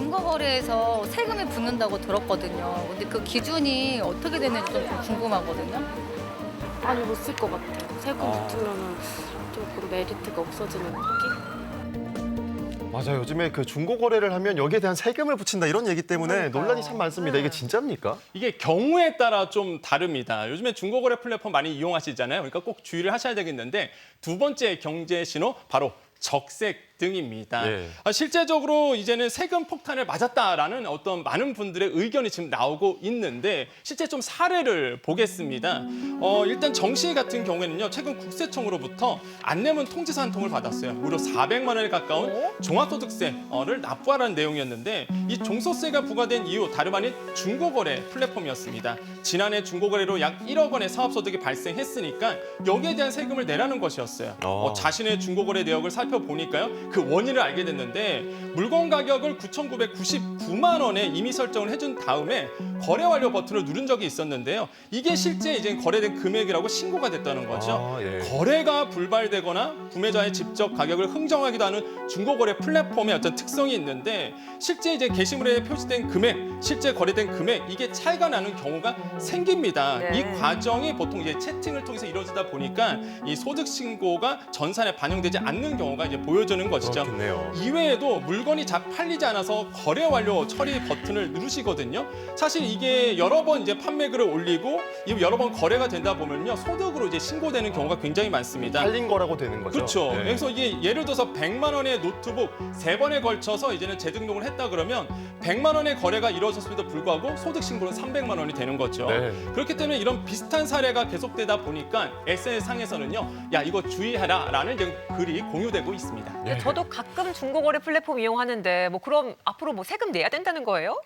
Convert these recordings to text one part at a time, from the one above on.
중고거래에서 세금이 붙는다고 들었거든요. 근데 그 기준이 어떻게 되는지 좀 궁금하거든요. 많이 못 쓸 것 같아요. 세금 붙으면은 조금 메리트가 없어지는 느낌? 맞아요. 요즘에 그 중고 거래를 하면 여기에 대한 세금을 붙인다 이런 얘기 때문에 그러니까요. 논란이 참 많습니다. 이게 진짜입니까? 이게 경우에 따라 좀 다릅니다. 요즘에 중고거래 플랫폼 많이 이용하시잖아요. 그러니까 꼭 주의를 하셔야 되겠는데 두 번째 경제 신호 바로 적색 등입니다. 예. 실제적으로 이제는 세금 폭탄을 맞았다라는 어떤 많은 분들의 의견이 지금 나오고 있는데 실제 좀 사례를 보겠습니다. 일단 정씨 같은 경우에는요. 최근 국세청으로부터 안내문 통지서 한 통을 받았어요. 무려 400만 원에 가까운 종합소득세를 납부하라는 내용이었는데 이 종소세가 부과된 이유 다름 아닌 중고거래 플랫폼이었습니다. 지난해 중고거래로 약 1억 원의 사업소득이 발생했으니까 여기에 대한 세금을 내라는 것이었어요. 자신의 중고거래 내역을 살펴보니까요. 그 원인을 알게 됐는데 물건 가격을 9,999만 원에 이미 설정을 해준 다음에 거래 완료 버튼을 누른 적이 있었는데요. 이게 실제 이제 거래된 금액이라고 신고가 됐다는 거죠. 예. 거래가 불발되거나 구매자의 직접 가격을 흥정하기도 하는 중고거래 플랫폼의 어떤 특성이 있는데 실제 이제 게시물에 표시된 금액, 실제 거래된 금액 이게 차이가 나는 경우가 생깁니다. 네. 이 과정이 보통 이제 채팅을 통해서 이루어지다 보니까 이 소득 신고가 전산에 반영되지 않는 경우가 이제 보여지는 것이죠. 그렇겠네요. 이외에도 물건이 잘 팔리지 않아서 거래 완료 처리 버튼을 누르시거든요. 사실 이게 여러 번 이제 판매글을 올리고 여러 번 거래가 된다 보면요 소득으로 이제 신고되는 경우가 굉장히 많습니다. 팔린 거라고 되는 거죠. 그렇죠. 네. 그래서 이게 예를 들어서 100만 원의 노트북 3번에 걸쳐서 이제는 재등록을 했다 그러면 100만 원의 거래가 이루어졌음에도 불구하고 소득 신고는 300만 원이 되는 거죠. 네. 그렇기 때문에 이런 비슷한 사례가 계속되다 보니까 SNS상에서는요. 야 이거 주의해라라는 이제 글이 공유되고 있습니다. 근데 저도 가끔 중고거래 플랫폼 이용하는데 뭐 그럼 앞으로 뭐 세금 내야 된다는 거예요?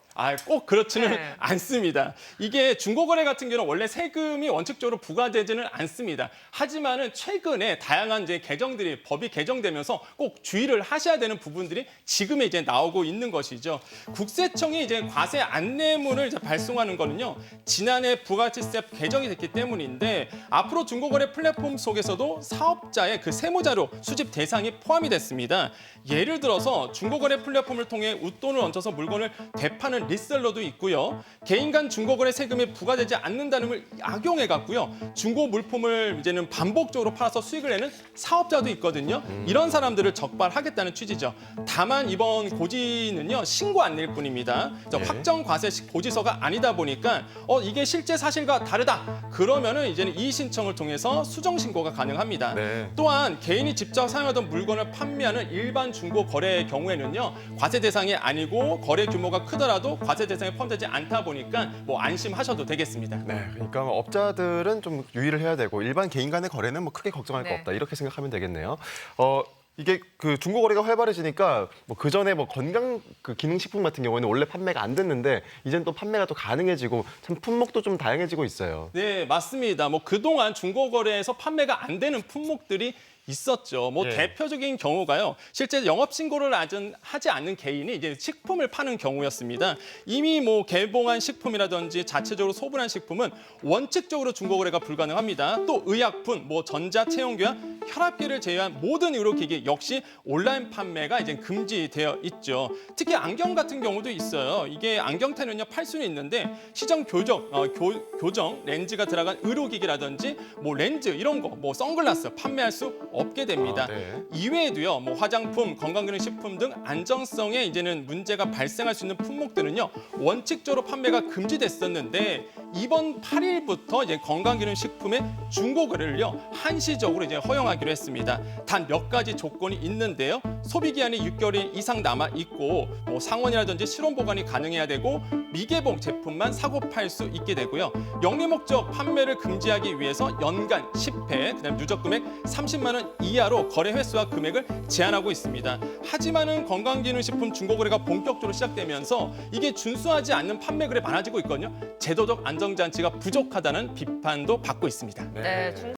꼭 그렇지는 네. 않습니다. 이게 중고거래 같은 경우는 원래 세금이 원칙적으로 부과되지는 않습니다. 하지만은 최근에 다양한 이제 개정들이 법이 개정되면서 꼭 주의를 하셔야 되는 부분들이 지금에 이제 나오고 있는 것이죠. 국세청이 이제 과세 안내문을 이제 발송하는 거는요. 지난해 부가가치세 개정이 됐기 때문인데 앞으로 중고거래 플랫폼 속에서도 사업자의 그 세무자료 수집 대상이 포함이 됐습니다. 예를 들어서 중고거래 플랫폼을 통해 웃돈을 얹어서 물건을 대파는 리셀러도 있고요. 개인 간 중고거래 세금이 부과되지 않는다는 걸 악용해 갖고요. 중고 물품을 이제는 반복적으로 팔아서 수익을 내는 사업자도 있거든요. 이런 사람들을 적발하겠다는 취지죠. 다만 이번 고지는요. 신고 안내일 뿐입니다. 확정 과세식 고지서가 아니다 보니까 이게 실제 사실과 다르다. 그러면은 이제는 이의 신청을 통해서 수정 신고가 가능합니다. 네. 또한 개인이 직접 사용하던 물건을 판매하는 일반 중고 거래의 경우에는요. 과세 대상이 아니고 거래 규모가 크더라도 과세 대상에 포함되지 않다 보니까 뭐 안심하셔도 되겠습니다. 네, 그러니까 업자들은 좀 유의를 해야 되고 일반 개인 간의 거래는 뭐 크게 걱정할 거 네. 없다 이렇게 생각하면 되겠네요. 이게 그 중고 거래가 활발해지니까 뭐 그 전에 뭐 건강 그 기능식품 같은 경우에는 원래 판매가 안 됐는데 이제는 또 판매가 또 가능해지고 참 품목도 좀 다양해지고 있어요. 네, 맞습니다. 뭐 그동안 중고 거래에서 판매가 안 되는 품목들이 있었죠. 뭐 예. 대표적인 경우가요. 실제 영업 신고를 하지 않는 개인이 이제 식품을 파는 경우였습니다. 이미 뭐 개봉한 식품이라든지 자체적으로 소분한 식품은 원칙적으로 중고 거래가 불가능합니다. 또 의약품, 뭐 전자 체온계와 혈압계를 제외한 모든 의료기기 역시 온라인 판매가 이제 금지되어 있죠. 특히 안경 같은 경우도 있어요. 이게 안경테는요 팔 수는 있는데 시정 교정 렌즈가 들어간 의료기기라든지 뭐 렌즈 이런 거, 뭐 선글라스 판매할 수 없게 됩니다. 네. 이외에도요, 뭐 화장품, 건강기능식품 등 안정성에 이제는 문제가 발생할 수 있는 품목들은요 원칙적으로 판매가 금지됐었는데 이번 8일부터 이제 건강기능식품의 중고 거래를요 한시적으로 이제 허용하기로 했습니다. 단 몇 가지 조건이 있는데요, 소비 기한이 6개월 이상 남아 있고, 뭐 상온이라든지 실온 보관이 가능해야 되고, 미개봉 제품만 사고 팔 수 있게 되고요. 영리 목적 판매를 금지하기 위해서 연간 10회, 그다음 누적 금액 30만 원 이하로 거래 횟수와 금액을 제한하고 있습니다. 하지만은 건강기능식품 중고거래가 본격적으로 시작되면서 이게 준수하지 않는 판매글이 많아지고 있거든요. 제도적 안정장치가 부족하다는 비판도 받고 있습니다. 네.